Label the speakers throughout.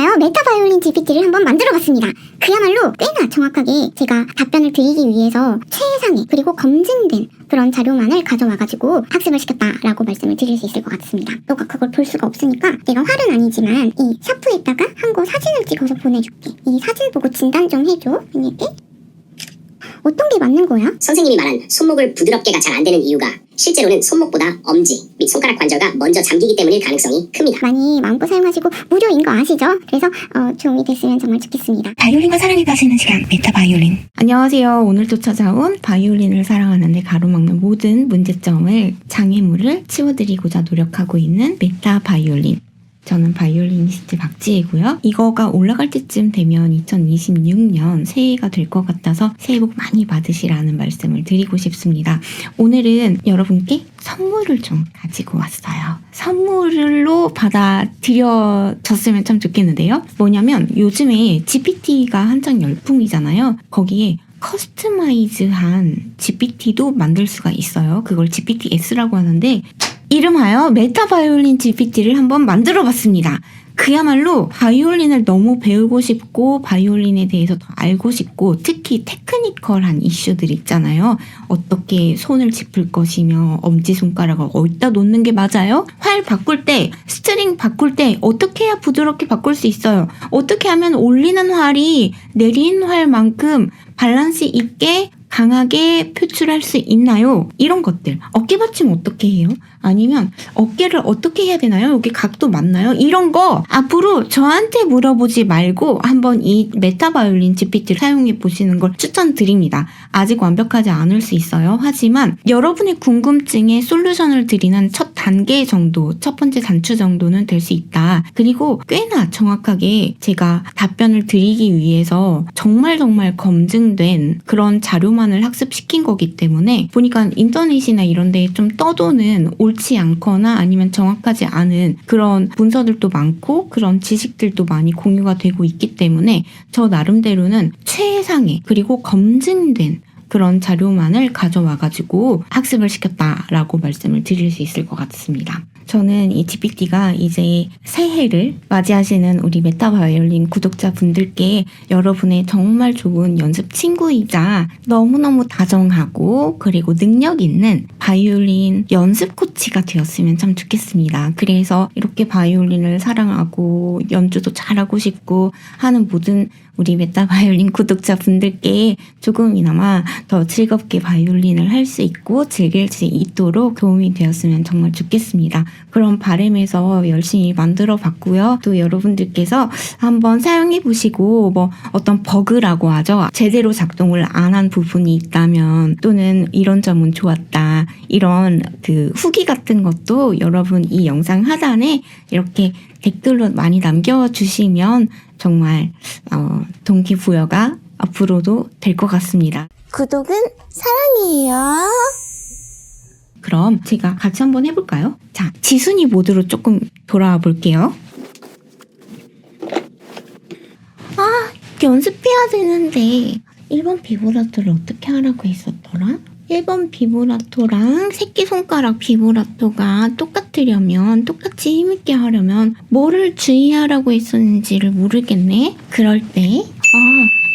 Speaker 1: 안녕하세요. 메타바이올린 GPT를 한번 만들어봤습니다. 그야말로 꽤나 정확하게 제가 답변을 드리기 위해서 최상의 그리고 검증된 그런 자료만을 가져와가지고 학습을 시켰다라고 말씀을 드릴 수 있을 것 같습니다. 너가 그걸 볼 수가 없으니까 내가 활은 아니지만 이 샤프에다가 한 거 사진을 찍어서 보내줄게. 이 사진 보고 진단 좀 해줘. 만약에 어떤 게 맞는 거야?
Speaker 2: 선생님이 말한 손목을 부드럽게가 잘 안 되는 이유가 실제로는 손목보다 엄지 및 손가락 관절가 먼저 잠기기 때문일 가능성이 큽니다.
Speaker 1: 많이 마음껏 사용하시고 무료인 거 아시죠? 그래서 도움이 됐으면 정말 좋겠습니다.
Speaker 3: 바이올린과 사랑에 빠지는 시간 메타바이올린. 안녕하세요. 오늘도 찾아온 바이올린을 사랑하는데 가로막는 모든 문제점을 장애물을 치워드리고자 노력하고 있는 메타바이올린. 저는 바이올리니스트 박지혜고요. 이거가 올라갈 때쯤 되면 2026년 새해가 될 것 같아서 새해 복 많이 받으시라는 말씀을 드리고 싶습니다. 오늘은 여러분께 선물을 좀 가지고 왔어요. 선물로 받아들여졌으면 참 좋겠는데요. 뭐냐면 요즘에 GPT가 한창 열풍이잖아요. 거기에 커스터마이즈한 GPT도 만들 수가 있어요. 그걸 GPT-S라고 하는데 이름하여 메타바이올린 GPT를 한번 만들어봤습니다. 그야말로 바이올린을 너무 배우고 싶고 바이올린에 대해서 더 알고 싶고 특히 테크니컬한 이슈들 있잖아요. 어떻게 손을 짚을 것이며 엄지손가락을 어디다 놓는 게 맞아요? 활 바꿀 때, 스트링 바꿀 때 어떻게 해야 부드럽게 바꿀 수 있어요? 어떻게 하면 올리는 활이 내리는 활만큼 밸런스 있게 강하게 표출할 수 있나요? 이런 것들. 어깨 받침 어떻게 해요? 아니면 어깨를 어떻게 해야 되나요? 여기 각도 맞나요? 이런 거 앞으로 저한테 물어보지 말고 한번 이 메타바이올린 GPT를 사용해 보시는 걸 추천드립니다. 아직 완벽하지 않을 수 있어요. 하지만 여러분의 궁금증에 솔루션을 드리는 첫 단계 정도, 첫 번째 단추 정도는 될 수 있다. 그리고 꽤나 정확하게 제가 답변을 드리기 위해서 정말 검증된 그런 자료만을 학습시킨 거기 때문에 보니까 인터넷이나 이런 데에 좀 떠도는 옳지 않거나 아니면 정확하지 않은 그런 문서들도 많고 그런 지식들도 많이 공유가 되고 있기 때문에 저 나름대로는 최상의 그리고 검증된 그런 자료만을 가져와가지고 학습을 시켰다라고 말씀을 드릴 수 있을 것 같습니다. 저는 이 GPT가 이제 새해를 맞이하시는 우리 메타바이올린 구독자분들께 여러분의 정말 좋은 연습 친구이자 너무너무 다정하고 그리고 능력 있는 바이올린 연습 코치가 되었으면 참 좋겠습니다. 그래서 이렇게 바이올린을 사랑하고 연주도 잘하고 싶고 하는 모든 우리 메타바이올린 구독자분들께 조금이나마 더 즐겁게 바이올린을 할 수 있고 즐길 수 있도록 도움이 되었으면 정말 좋겠습니다. 그런 바람에서 열심히 만들어 봤고요. 또 여러분들께서 한번 사용해 보시고 뭐 어떤 버그라고 하죠. 제대로 작동을 안 한 부분이 있다면 또는 이런 점은 좋았다. 이런 그 후기 같은 것도 여러분 이 영상 하단에 이렇게 댓글로 많이 남겨주시면 정말 동기부여가 앞으로도 될 것 같습니다.
Speaker 1: 구독은 사랑이에요.
Speaker 3: 그럼 제가 같이 한번 해볼까요? 자, 지순이 모드로 조금 돌아와 볼게요. 연습해야 되는데 1번 비브라토를 어떻게 하라고 했었더라? 1번 비브라토랑 새끼손가락 비브라토가 똑같이 힘있게 하려면 뭐를 주의하라고 했었는지를 모르겠네. 그럴 때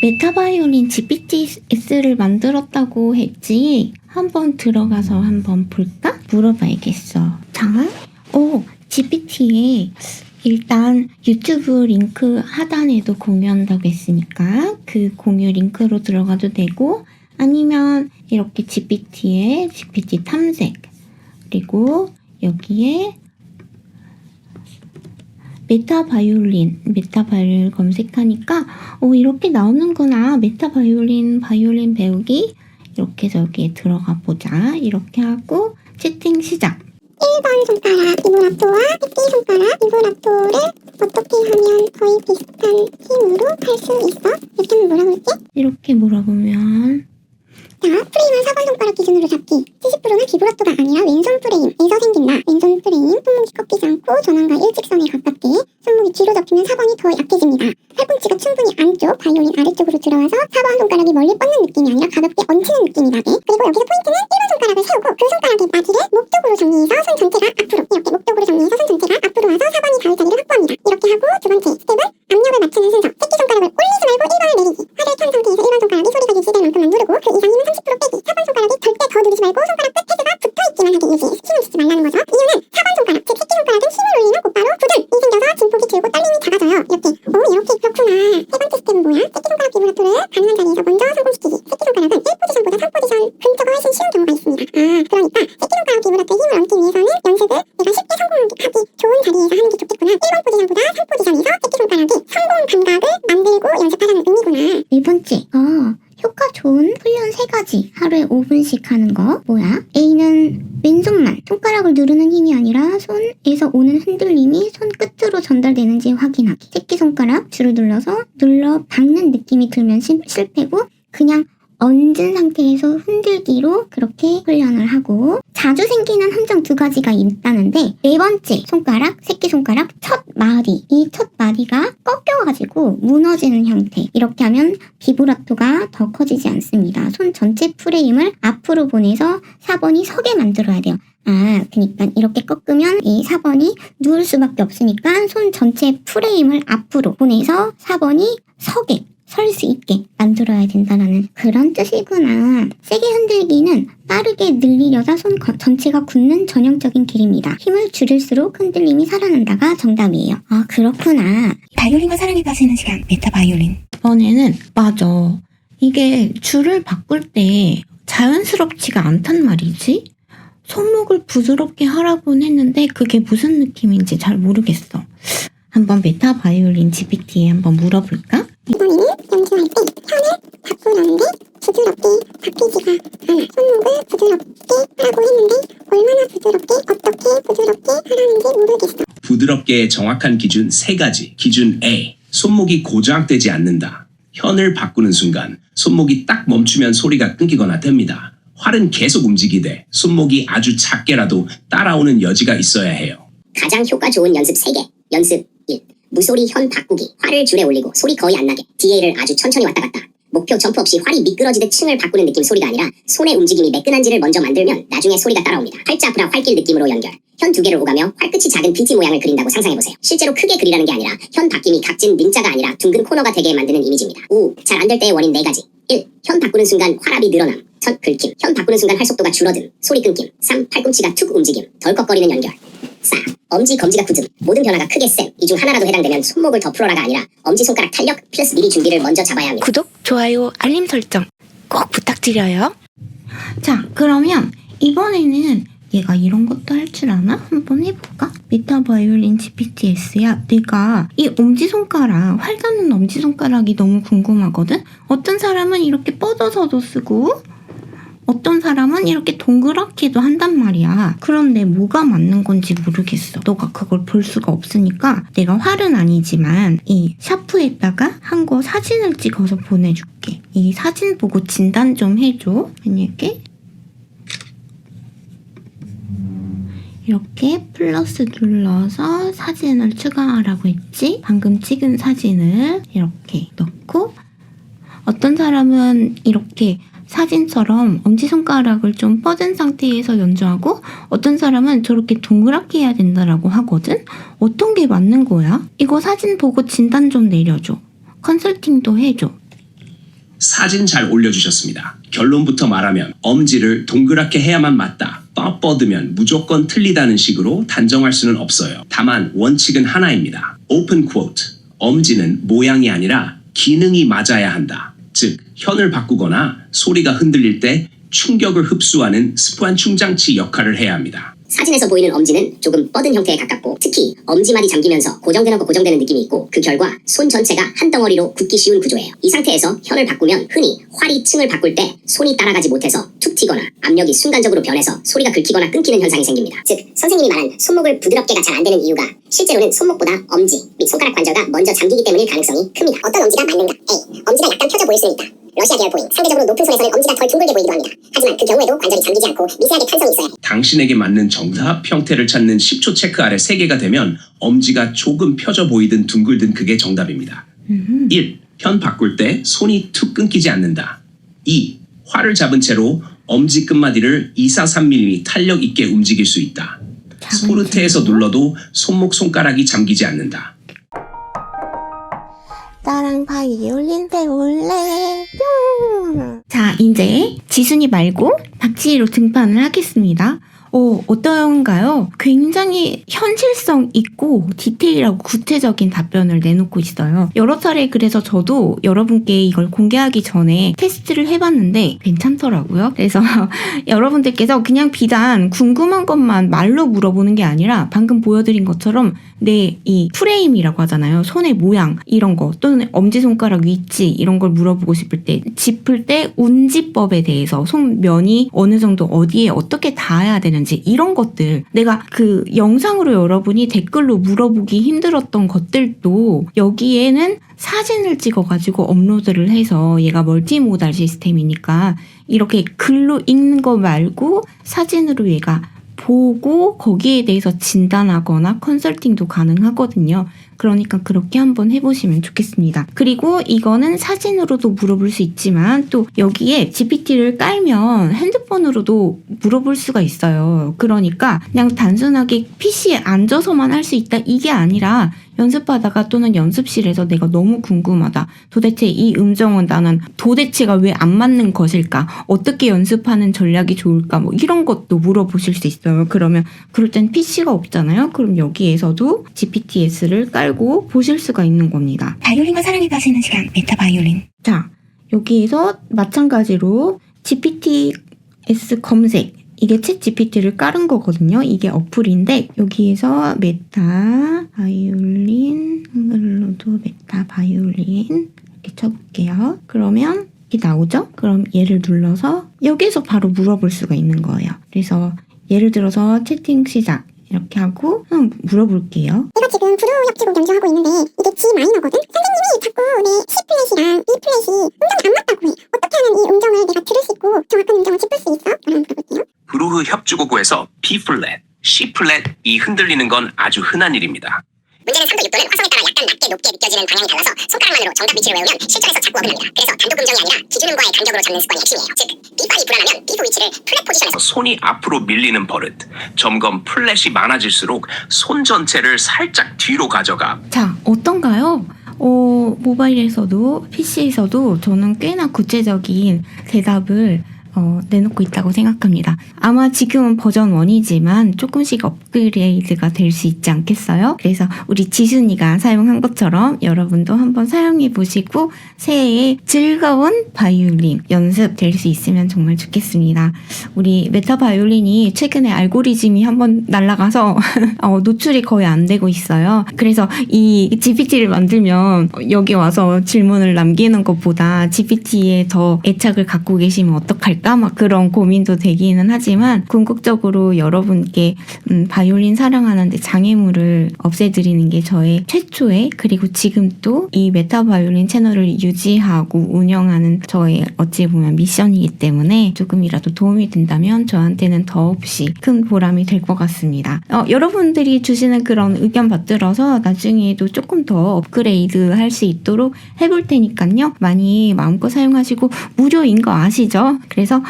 Speaker 3: 메타바이올린 GPT-S를 만들었다고 했지. 한번 들어가서 한번 볼까? 물어봐야겠어. 자, GPT에 일단 유튜브 링크 하단에도 공유한다고 했으니까 그 공유 링크로 들어가도 되고 아니면 이렇게 GPT에 GPT 탐색 그리고 여기에 메타바이올린 검색하니까 이렇게 나오는구나. 메타바이올린 배우기 이렇게 저기에 들어가 보자. 이렇게 하고 채팅 시작.
Speaker 1: 1번 손가락 비브라토와 새끼손가락 비브라토를 어떻게 하면 거의 비슷한 힘으로 할 수 있어? 이렇게 한번 물어볼게.
Speaker 3: 이렇게 물어보면
Speaker 1: 자, 프레임은 4번 손가락 기준으로 잡기. 70%는 비브라토가 아니라 왼손 프레임에서 생긴다. 왼손 프레임, 손목이 꺾이지 않고 전환과 일직선에 가깝게 손목이 뒤로 접히면 4번이 더 약해집니다. 팔꿈치가 충분히 안쪽, 바이올린 아래쪽으로 들어와서 4번 손가락이 멀리 뻗는 느낌이 아니라 가볍게 얹히는 느낌이 나게. 그리고 여기서 포인트는 1번 손가락을 세우고 그 손가락의 마디를 목쪽으로 정리해서 손 전체가 앞으로 이렇게 목쪽으로 정리해서 손 전체가 앞으로 와서 4번이 닿을 자리를 확보합니다. 이렇게 하고 두 번째 스텝은 압력 힘을 주지 말라는 거죠. 이유는 4번 손가락, 즉 새끼손가락은 힘을 올리면 곧바로 부들이 생겨서 진폭이 줄고 떨림이 작아져요. 이렇게 그렇구나. 세 번째 스텝은 뭐야? 새끼손가락 비브라토를 가능한 자리에서 먼저 성공시키기. 새끼손가락은 1포지션보다 3포지션 근처가 훨씬 쉬운 경우가 있습니다. 그러니까 새끼손가락 비브라토에 힘을 얻기 위해서는 연습을 내가 쉽게 성공하기 좋은 자리에서 하는 게 좋겠구나. 1번 포지션보다 3포지션에서 새끼손가락이 성공 감각을 만들고 연습하라는 의미구나. 네 번째, 효과 좋은 훈련 3가지. 하루에 5분씩 하는 거. 뭐야? A는 왼손만 손가락을 누르는 힘이 아니라 손에서 오는 흔들림이 손끝으로 전달되는지 확인하기. 새끼손가락 줄을 눌러 박는 느낌이 들면 실패고 그냥 얹은 상태에서 흔들기로 그렇게 훈련을 하고, 자주 생기는 함정 2가지가 있다는데, 네 번째 손가락, 새끼손가락 첫 마디, 이 첫 마디가 꺾여가지고 무너지는 형태. 이렇게 하면 비브라토가 더 커지지 않습니다. 손 전체 프레임을 앞으로 보내서 4번이 서게 만들어야 돼요. 그러니까 이렇게 꺾으면 이 4번이 누울 수밖에 없으니까 손 전체 프레임을 앞으로 보내서 4번이 서게, 설 수 있게 만들어야 된다는 그런 뜻이구나. 세게 흔들기는 빠르게 늘리려다 손 전체가 굳는 전형적인 길입니다. 힘을 줄일수록 흔들림이 살아난다가 정답이에요. 그렇구나.
Speaker 3: 바이올린과 사랑에 빠지는 시간, 메타 바이올린. 이번에는 맞아. 이게 줄을 바꿀 때 자연스럽지가 않단 말이지. 손목을 부드럽게 하라고는 했는데 그게 무슨 느낌인지 잘 모르겠어. 한번 메타 바이올린 GPT에 한번 물어볼까?
Speaker 1: 이번에는 연주할 때 현을 바꾸는데 부드럽게 바뀌지가 않아. 손목을 부드럽게 하라고 했는데 얼마나 부드럽게, 어떻게 부드럽게 하라는지 모르겠어.
Speaker 4: 부드럽게의 정확한 기준 3가지. 기준 A. 손목이 고정되지 않는다. 현을 바꾸는 순간 손목이 딱 멈추면 소리가 끊기거나 됩니다. 활은 계속 움직이되 손목이 아주 작게라도 따라오는 여지가 있어야 해요.
Speaker 2: 가장 효과 좋은 연습 3개. 연습 1. 무소리 현 바꾸기. 활을 줄에 올리고 소리 거의 안 나게. DA를 아주 천천히 왔다 갔다. 목표 점프 없이 활이 미끄러지듯 층을 바꾸는 느낌 소리가 아니라 손의 움직임이 매끈한지를 먼저 만들면 나중에 소리가 따라옵니다. 활자 브라 활길 느낌으로 연결. 현 2개를 오가며 활끝이 작은 BT 모양을 그린다고 상상해보세요. 실제로 크게 그리라는 게 아니라 현 바뀜이 각진 닌자가 아니라 둥근 코너가 되게 만드는 이미지입니다. 5. 잘 안 될 때의 원인 4가지. 1. 현 바꾸는 순간 활압이 늘어남. 첫 긁힘. 현 바꾸는 순간 활 속도가 줄어듦. 소리 끊김. 3. 팔꿈치가 툭 움직임. 덜컥거리는 연결. 4. 엄지 검지가 굳음. 모든 변화가 크게 쌤. 이 중 하나라도 해당되면 손목을 더 풀어라가 아니라 엄지손가락 탄력 플러스 미리 준비를 먼저 잡아야 합니다.
Speaker 3: 구독, 좋아요, 알림 설정 꼭 부탁드려요. 자, 그러면 이번에는 얘가 이런 것도 할 줄 아나? 한번 해볼까? 메타 바이올린 GPTS야. 내가 이 엄지손가락, 활 닿는 엄지손가락이 너무 궁금하거든? 어떤 사람은 이렇게 뻗어서도 쓰고 어떤 사람은 이렇게 동그랗게도 한단 말이야. 그런데 뭐가 맞는 건지 모르겠어. 너가 그걸 볼 수가 없으니까 내가 활은 아니지만 이 샤프에다가 한 거 사진을 찍어서 보내줄게. 이 사진 보고 진단 좀 해줘. 만약에 이렇게 플러스 눌러서 사진을 추가하라고 했지. 방금 찍은 사진을 이렇게 넣고, 어떤 사람은 이렇게 사진처럼 엄지손가락을 좀 뻗은 상태에서 연주하고 어떤 사람은 저렇게 동그랗게 해야 된다라고 하거든? 어떤 게 맞는 거야? 이거 사진 보고 진단 좀 내려줘. 컨설팅도 해줘.
Speaker 4: 사진 잘 올려주셨습니다. 결론부터 말하면 엄지를 동그랗게 해야만 맞다. 뻗으면 무조건 틀리다는 식으로 단정할 수는 없어요. 다만 원칙은 하나입니다. 오픈 쿼트. 엄지는 모양이 아니라 기능이 맞아야 한다. 즉 현을 바꾸거나 소리가 흔들릴 때 충격을 흡수하는 습관 충장치 역할을 해야 합니다.
Speaker 2: 사진에서 보이는 엄지는 조금 뻗은 형태에 가깝고 특히 엄지마디 잠기면서 고정되는 거 고정되는 느낌이 있고 그 결과 손 전체가 한 덩어리로 굳기 쉬운 구조예요. 이 상태에서 현을 바꾸면 흔히 활이 층을 바꿀 때 손이 따라가지 못해서 툭 튀거나 압력이 순간적으로 변해서 소리가 긁히거나 끊기는 현상이 생깁니다. 즉 선생님이 말한 손목을 부드럽게가 잘 안 되는 이유가 실제로는 손목보다 엄지 및 손가락 관절가 먼저 잠기기 때문일 가능성이 큽니다. 어떤 엄지가 맞는가? A. 엄지가 약간 펴져 보일 수는 있다. 러시아 계열 보잉. 상대적으로 높은 손에서는 엄지가 덜 둥글게 보이기도 합니다. 하지만 그 경우에도 관절이 잠기지 않고 미세하게 탄성이 있어야 해.
Speaker 4: 당신에게 맞는 정답 형태를 찾는 10초 체크 아래 3개가 되면 엄지가 조금 펴져 보이든 둥글든 그게 정답입니다. 1. 현 바꿀 때 손이 툭 끊기지 않는다. 2. 활을 잡은 채로 엄지 끝마디를 2-3mm 탄력 있게 움직일 수 있다. 소르테에서 눌러도 손목 손가락이 잠기지 않는다.
Speaker 3: 나랑 바이올린 배울래. 뿅. 자, 이제 지순이 말고 박지희로 등판을 하겠습니다. 어떤가요? 굉장히 현실성 있고 디테일하고 구체적인 답변을 내놓고 있어요. 여러 차례 그래서 저도 여러분께 이걸 공개하기 전에 테스트를 해봤는데 괜찮더라고요. 그래서 여러분들께서 그냥 비단 궁금한 것만 말로 물어보는 게 아니라 방금 보여드린 것처럼 내 이 프레임이라고 하잖아요. 손의 모양 이런 거 또는 엄지손가락 위치 이런 걸 물어보고 싶을 때 짚을 때 운지법에 대해서 손면이 어느 정도 어디에 어떻게 닿아야 되는지 이런 것들 내가 그 영상으로 여러분이 댓글로 물어보기 힘들었던 것들도 여기에는 사진을 찍어가지고 업로드를 해서 얘가 멀티모달 시스템이니까 이렇게 글로 읽는 거 말고 사진으로 얘가 보고 거기에 대해서 진단하거나 컨설팅도 가능하거든요. 그러니까 그렇게 한번 해보시면 좋겠습니다. 그리고 이거는 사진으로도 물어볼 수 있지만 또 여기에 GPT를 깔면 핸드폰으로도 물어볼 수가 있어요. 그러니까 그냥 단순하게 PC에 앉아서만 할 수 있다 이게 아니라 연습하다가 또는 연습실에서 내가 너무 궁금하다. 도대체 이 음정은 나는 도대체가 왜 안 맞는 것일까? 어떻게 연습하는 전략이 좋을까? 뭐 이런 것도 물어보실 수 있어요. 그러면 그럴 땐 PC가 없잖아요. 그럼 여기에서도 GPTS를 깔고 보실 수가 있는 겁니다.
Speaker 5: 바이올린과 사랑에 빠지는 시간 메타 바이올린.
Speaker 3: 자, 여기에서 마찬가지로 GPTS 검색 이게 챗 GPT를 깔은 거거든요. 이게 어플인데 여기에서 메타 바이올린 한글로도 메타 바이올린 이렇게 쳐볼게요. 그러면 이렇게 나오죠? 그럼 얘를 눌러서 여기에서 바로 물어볼 수가 있는 거예요. 그래서 예를 들어서 채팅 시작 이렇게 하고 물어볼게요.
Speaker 1: 내가 지금 부두 협주곡 연주하고 있는데 이게 G 마이너거든? 선생님이 자꾸 내 C 플랫이랑 E 플랫이 음정이 안 맞다고 해. 어떻게 하면 이 음정을 내가 들을 수 있고 정확한 음정을 짚을 수 있어? 라고 물어볼게요.
Speaker 4: 브루흐 협주곡에서 B 플랫, C 플랫이 흔들리는 건 아주 흔한 일입니다.
Speaker 2: 문제는 3도 6도는 화성에 따라 약간 낮게 높게 느껴지는 방향이 달라서 손가락만으로 정답 위치를 외우면 실전에서 자꾸 어긋납니다. 그래서 단독 음정이 아니라 기준음과의 간격으로 잡는 습관이 핵심이에요. 즉 B5이 불안하면 B4 위치를 플랫 포지션에서
Speaker 4: 손이 앞으로 밀리는 버릇. 점점 플랫이 많아질수록 손 전체를 살짝 뒤로 가져가
Speaker 3: 자, 어떤가요? 모바일에서도 PC에서도 저는 꽤나 구체적인 대답을 내놓고 있다고 생각합니다. 아마 지금은 버전 1이지만 조금씩 업그레이드가 될 수 있지 않겠어요? 그래서 우리 지순이가 사용한 것처럼 여러분도 한번 사용해 보시고 새해에 즐거운 바이올린 연습 될 수 있으면 정말 좋겠습니다. 우리 메타 바이올린이 최근에 알고리즘이 한번 날아가서 노출이 거의 안 되고 있어요. 그래서 이 GPT를 만들면 여기 와서 질문을 남기는 것보다 GPT에 더 애착을 갖고 계시면 어떡할까? 막 그런 고민도 되기는 하지만 궁극적으로 여러분께 바이올린 사랑하는데 장애물을 없애드리는 게 저의 최초의 그리고 지금 또 이 메타 바이올린 채널을 유지하고 운영하는 저의 어찌 보면 미션이기 때문에 조금이라도 도움이 된다면 저한테는 더없이 큰 보람이 될 것 같습니다. 여러분들이 주시는 그런 의견 받들어서 나중에도 조금 더 업그레이드 할 수 있도록 해볼 테니까요. 많이 마음껏 사용하시고 무료인 거 아시죠? 그래서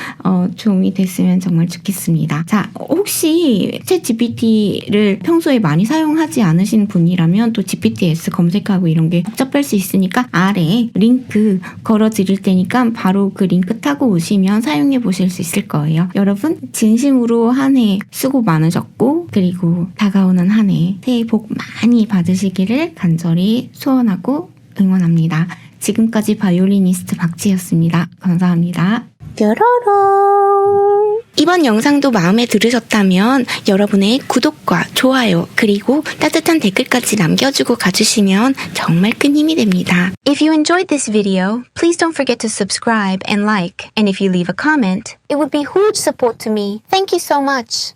Speaker 3: 도움이 됐으면 정말 좋겠습니다. 자, 혹시 챗 GPT를 평소에 많이 사용하지 않으신 분이라면 또 GPTS 검색하고 이런 게 복잡할 수 있으니까 아래 링크 걸어 드릴 테니까 바로 그 링크 타고 오시면 사용해 보실 수 있을 거예요. 여러분 진심으로 한 해 수고 많으셨고 그리고 다가오는 한 해 새해 복 많이 받으시기를 간절히 소원하고 응원합니다. 지금까지 바이올리니스트 박지였습니다. 감사합니다. 뾰로롱. 이번 영상도 마음에 들으셨다면 여러분의 구독과 좋아요 그리고 따뜻한 댓글까지 남겨주고 가주시면 정말 큰 힘이 됩니다.
Speaker 5: If you enjoyed this video, please don't forget to subscribe and like. And if you leave a comment, it would be huge support to me. Thank you so much.